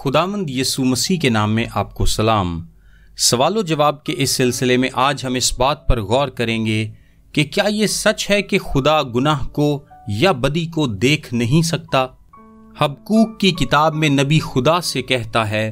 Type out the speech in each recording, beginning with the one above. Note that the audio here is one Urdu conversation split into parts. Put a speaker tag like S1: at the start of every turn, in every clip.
S1: خداوند یسوع مسیح کے نام میں آپ کو سلام۔ سوال و جواب کے اس سلسلے میں آج ہم اس بات پر غور کریں گے کہ کیا یہ سچ ہے کہ خدا گناہ کو یا بدی کو دیکھ نہیں سکتا؟ حبقوق کی کتاب میں نبی خدا سے کہتا ہے،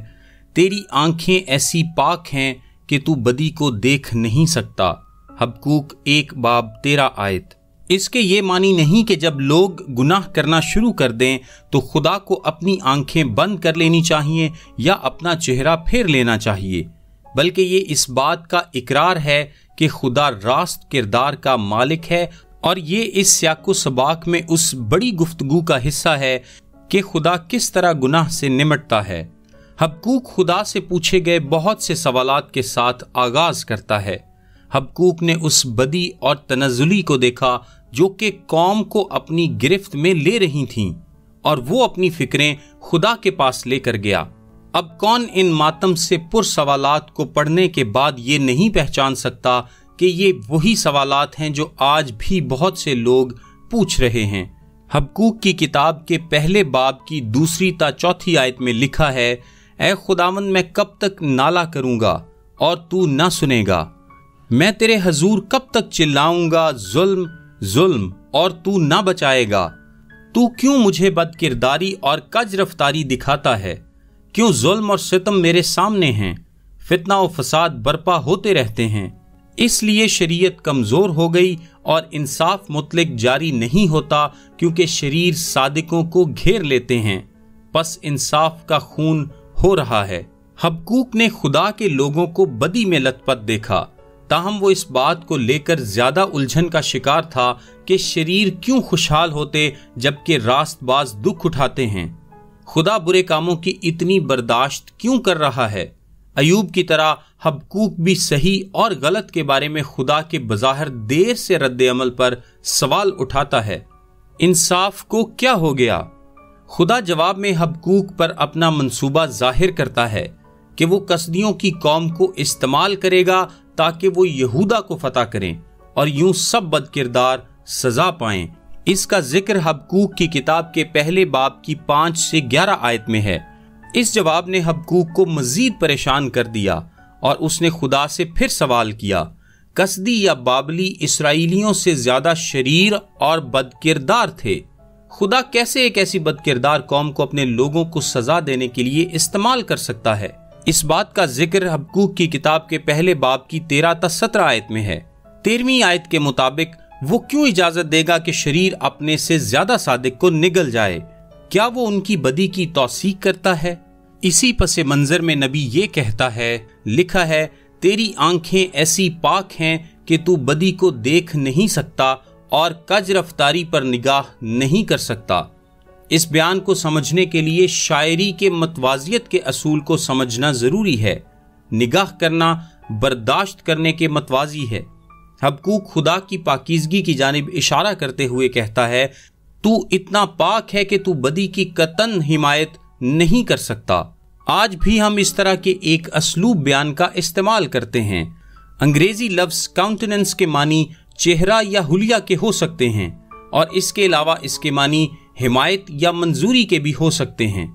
S1: تیری آنکھیں ایسی پاک ہیں کہ تو بدی کو دیکھ نہیں سکتا۔ حبقوق 1:13۔ اس کے یہ معنی نہیں کہ جب لوگ گناہ کرنا شروع کر دیں تو خدا کو اپنی آنکھیں بند کر لینی چاہیے یا اپنا چہرہ پھیر لینا چاہیے، بلکہ یہ اس بات کا اقرار ہے کہ خدا راست کردار کا مالک ہے، اور یہ اس سیاق و سباق میں اس بڑی گفتگو کا حصہ ہے کہ خدا کس طرح گناہ سے نمٹتا ہے۔ حبقوق خدا سے پوچھے گئے بہت سے سوالات کے ساتھ آغاز کرتا ہے۔ حبقوق نے اس بدی اور تنزلی کو دیکھا جو کہ قوم کو اپنی گرفت میں لے رہی تھیں، اور وہ اپنی فکریں خدا کے پاس لے کر گیا۔ اب کون ان ماتم سے پر سوالات کو پڑھنے کے بعد یہ نہیں پہچان سکتا کہ یہ وہی سوالات ہیں جو آج بھی بہت سے لوگ پوچھ رہے ہیں۔ حبقوق کی کتاب کے پہلے باب کی 2 تا 4 آیت میں لکھا ہے، اے خداوند میں کب تک نالہ کروں گا اور تو نہ سنے گا؟ میں تیرے حضور کب تک چلاؤں گا ظلم ظلم اور تو نہ بچائے گا؟ تو کیوں مجھے بد کرداری اور کج رفتاری دکھاتا ہے؟ کیوں ظلم اور ستم میرے سامنے ہیں؟ فتنہ و فساد برپا ہوتے رہتے ہیں۔ اس لیے شریعت کمزور ہو گئی اور انصاف مطلق جاری نہیں ہوتا، کیونکہ شریر صادقوں کو گھیر لیتے ہیں، پس انصاف کا خون ہو رہا ہے۔ حبقوق نے خدا کے لوگوں کو بدی میں لت پت دیکھا، تاہم وہ اس بات کو لے کر زیادہ الجھن کا شکار تھا کہ شریر کیوں خوشحال ہوتے جبکہ راست باز دکھ اٹھاتے ہیں؟ خدا برے کاموں کی اتنی برداشت کیوں کر رہا ہے؟ ایوب کی طرح حبقوق بھی صحیح اور غلط کے بارے میں خدا کے بظاہر دیر سے رد عمل پر سوال اٹھاتا ہے۔ انصاف کو کیا ہو گیا؟ خدا جواب میں حبقوق پر اپنا منصوبہ ظاہر کرتا ہے کہ وہ کسدیوں کی قوم کو استعمال کرے گا تاکہ وہ یہودا کو فتح کریں اور یوں سب بد کردار سزا پائیں۔ اس کا ذکر حبقوق کی کتاب کے پہلے باب کی 5 سے 11 آیت میں ہے۔ اس جواب نے حبقوق کو مزید پریشان کر دیا اور اس نے خدا سے پھر سوال کیا، کسدی یا بابلی اسرائیلیوں سے زیادہ شریر اور بد کردار تھے، خدا کیسے ایک ایسی بد کردار قوم کو اپنے لوگوں کو سزا دینے کے لیے استعمال کر سکتا ہے؟ اس بات کا ذکر حبقوق کی کتاب کے پہلے باب کی 13 تا 17 آیت میں ہے۔ 13ویں آیت کے مطابق وہ کیوں اجازت دے گا کہ شریر اپنے سے زیادہ صادق کو نگل جائے؟ کیا وہ ان کی بدی کی توثیق کرتا ہے؟ اسی پس منظر میں نبی یہ کہتا ہے، لکھا ہے، تیری آنکھیں ایسی پاک ہیں کہ تو بدی کو دیکھ نہیں سکتا اور کج رفتاری پر نگاہ نہیں کر سکتا۔ اس بیان کو سمجھنے کے لیے شاعری کے متوازیت کے اصول کو سمجھنا ضروری ہے۔ نگاہ کرنا برداشت کرنے کے متوازی ہے۔ حبقوق خدا کی پاکیزگی کی جانب اشارہ کرتے ہوئے کہتا ہے، تو اتنا پاک ہے کہ تو بدی کی قطعاً حمایت نہیں کر سکتا۔ آج بھی ہم اس طرح کے ایک اسلوب بیان کا استعمال کرتے ہیں۔ انگریزی لفظ کاؤنٹیننس کے معنی چہرہ یا حلیہ کے ہو سکتے ہیں، اور اس کے علاوہ اس کے معنی حمایت یا منظوری کے بھی ہو سکتے ہیں۔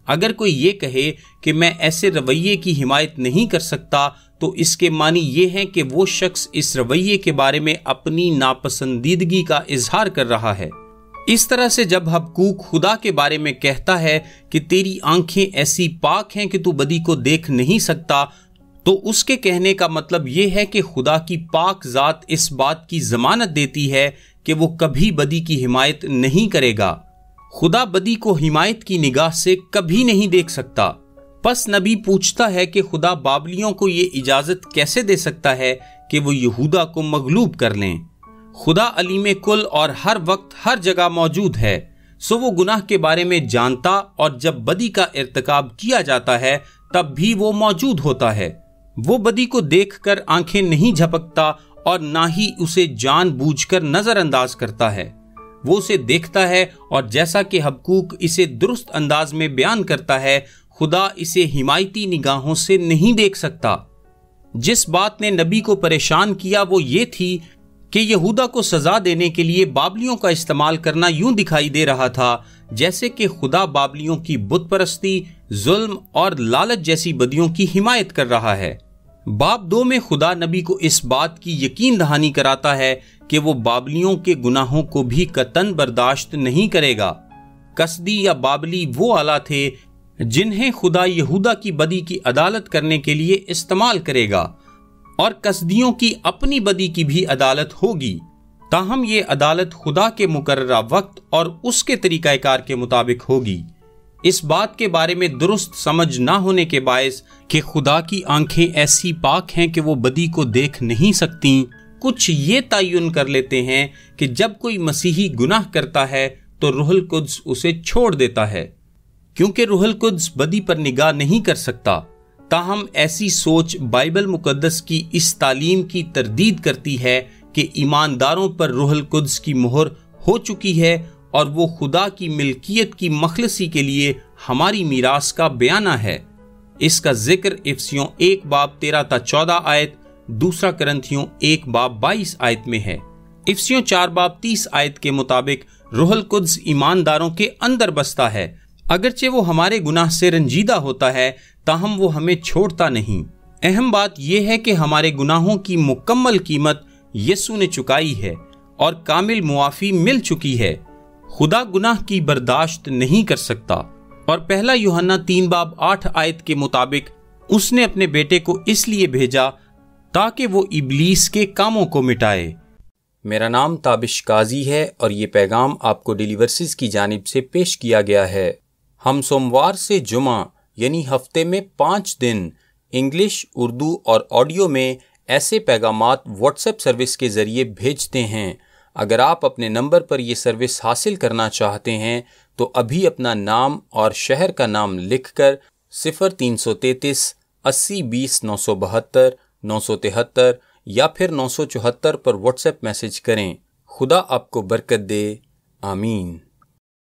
S1: اگر کوئی یہ کہے کہ میں ایسے رویے کی حمایت نہیں کر سکتا تو اس کے معنی یہ ہے کہ وہ شخص اس رویے کے بارے میں اپنی ناپسندیدگی کا اظہار کر رہا ہے۔ اس طرح سے جب حبقوق خدا کے بارے میں کہتا ہے کہ تیری آنکھیں ایسی پاک ہیں کہ تو بدی کو دیکھ نہیں سکتا، تو اس کے کہنے کا مطلب یہ ہے کہ خدا کی پاک ذات اس بات کی ضمانت دیتی ہے کہ وہ کبھی بدی کی حمایت نہیں کرے گا۔ خدا بدی کو حمایت کی نگاہ سے کبھی نہیں دیکھ سکتا۔ پس نبی پوچھتا ہے کہ خدا بابلیوں کو یہ اجازت کیسے دے سکتا ہے کہ وہ یہودا کو مغلوب کر لیں؟ خدا علیم کل اور ہر وقت ہر جگہ موجود ہے، سو وہ گناہ کے بارے میں جانتا، اور جب بدی کا ارتکاب کیا جاتا ہے تب بھی وہ موجود ہوتا ہے۔ وہ بدی کو دیکھ کر آنکھیں نہیں جھپکتا اور نہ ہی اسے جان بوجھ کر نظر انداز کرتا ہے۔ وہ اسے دیکھتا ہے، اور جیسا کہ حبقوق اسے درست انداز میں بیان کرتا ہے، خدا اسے حمایتی نگاہوں سے نہیں دیکھ سکتا۔ جس بات نے نبی کو پریشان کیا وہ یہ تھی کہ یہودا کو سزا دینے کے لیے بابلیوں کا استعمال کرنا یوں دکھائی دے رہا تھا جیسے کہ خدا بابلیوں کی بت پرستی، ظلم اور لالچ جیسی بدیوں کی حمایت کر رہا ہے۔ باب 2 میں خدا نبی کو اس بات کی یقین دہانی کراتا ہے کہ وہ بابلیوں کے گناہوں کو بھی قطعاً برداشت نہیں کرے گا۔ کسدی یا بابلی وہ آلہ تھے جنہیں خدا یہودا کی بدی کی عدالت کرنے کے لیے استعمال کرے گا، اور کسدیوں کی اپنی بدی کی بھی عدالت ہوگی، تاہم یہ عدالت خدا کے مقررہ وقت اور اس کے طریقہ کار کے مطابق ہوگی۔ اس بات کے بارے میں درست سمجھ نہ ہونے کے باعث کہ خدا کی آنکھیں ایسی پاک ہیں کہ وہ بدی کو دیکھ نہیں سکتیں، کچھ یہ تعین کر لیتے ہیں کہ جب کوئی مسیحی گناہ کرتا ہے تو روح القدس اسے چھوڑ دیتا ہے، کیونکہ روح القدس بدی پر نگاہ نہیں کر سکتا۔ تاہم ایسی سوچ بائبل مقدس کی اس تعلیم کی تردید کرتی ہے کہ ایمانداروں پر روح القدس کی مہر ہو چکی ہے اور وہ خدا کی ملکیت کی مخلصی کے لیے ہماری میراث کا بیانہ ہے۔ اس کا ذکر افسیوں 1 باب 13 تا 14 آیت، 2 کرنتھیوں 1 باب 22 آیت میں ہے۔ افسیوں 4 باب 30 آیت کے مطابق روح القدس ایمانداروں کے اندر بستا ہے۔ اگرچہ وہ ہمارے گناہ سے رنجیدہ ہوتا ہے، تاہم وہ ہمیں چھوڑتا نہیں۔ اہم بات یہ ہے کہ ہمارے گناہوں کی مکمل قیمت یسوع نے چکائی ہے اور کامل معافی مل چکی ہے۔ خدا گناہ کی برداشت نہیں کر سکتا، اور 1 یوحنا 3 باب 8 آیت کے مطابق اس نے اپنے بیٹے کو اس لیے بھیجا تاکہ وہ ابلیس کے کاموں کو مٹائے۔ میرا نام تابش قاضی ہے اور یہ پیغام آپ کو ڈیلی ورسز کی جانب سے پیش کیا گیا ہے۔ ہم سوموار سے جمعہ یعنی ہفتے میں 5 دن انگلش، اردو اور آڈیو میں ایسے پیغامات واٹس ایپ سروس کے ذریعے بھیجتے ہیں۔ اگر آپ اپنے نمبر پر یہ سروس حاصل کرنا چاہتے ہیں تو ابھی اپنا نام اور شہر کا نام لکھ کر 0333 80 20 972 973 یا پھر 974 پر واٹس ایپ میسج کریں۔ خدا آپ کو برکت دے، آمین۔